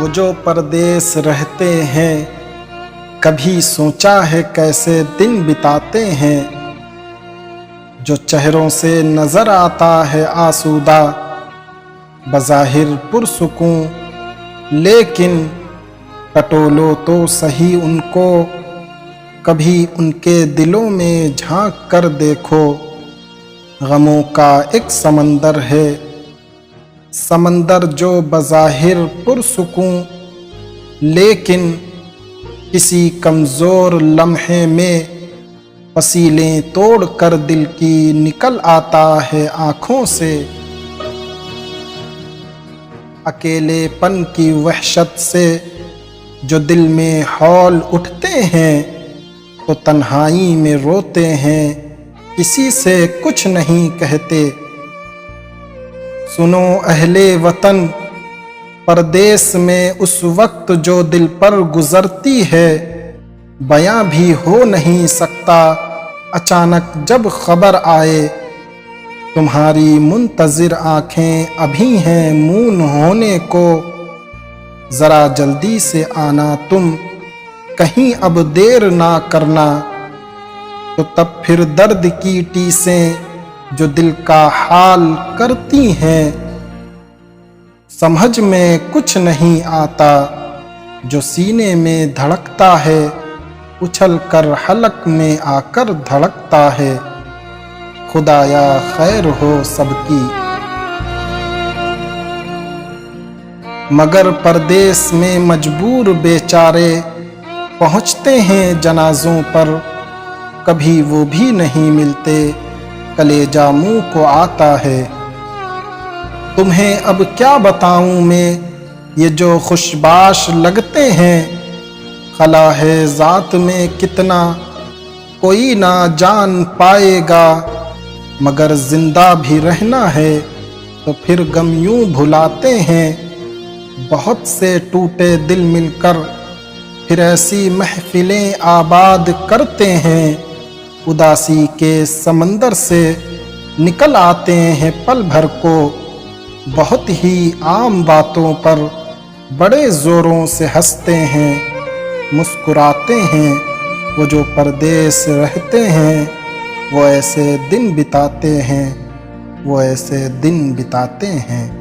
वो जो परदेस रहते हैं, कभी सोचा है कैसे दिन बिताते हैं। जो चेहरों से नजर आता है आसूदा, बज़ाहिर पुरसुकून, लेकिन टटोलो तो सही उनको, कभी उनके दिलों में झांक कर देखो। गमों का एक समंदर है, समंदर जो बज़ाहिर पुरसुकून, लेकिन किसी कमज़ोर लम्हे में वसीलें तोड़ कर दिल की निकल आता है आँखों से। अकेलेपन की वहशत से जो दिल में हौल उठते हैं, तो तन्हाई में रोते हैं, किसी से कुछ नहीं कहते। सुनो अहले वतन, परदेस में उस वक्त जो दिल पर गुजरती है, बयां भी हो नहीं सकता। अचानक जब खबर आए, तुम्हारी मुंतजिर आंखें अभी हैं मून होने को। जरा जल्दी से आना तुम, कहीं अब देर ना करना। तो तब फिर दर्द की टीसें जो दिल का हाल करती हैं, समझ में कुछ नहीं आता। जो सीने में धड़कता है, उछल कर हलक में आकर धड़कता है। खुदाया खैर हो सबकी। मगर परदेस में मजबूर बेचारे पहुँचते हैं जनाजों पर, कभी वो भी नहीं मिलते, कलेजा मुंह को आता है। तुम्हें अब क्या बताऊं मैं, ये जो खुशबाश लगते हैं। खला है ज़ात में कितना, कोई ना जान पाएगा। मगर जिंदा भी रहना है, तो फिर गम यूं भुलाते हैं। बहुत से टूटे दिल मिलकर फिर ऐसी महफिलें आबाद करते हैं। उदासी के समंदर से निकल आते हैं पल भर को। बहुत ही आम बातों पर बड़े ज़ोरों से हंसते हैं, मुस्कुराते हैं। वो जो परदेस रहते हैं, वो ऐसे दिन बिताते हैं, वो ऐसे दिन बिताते हैं।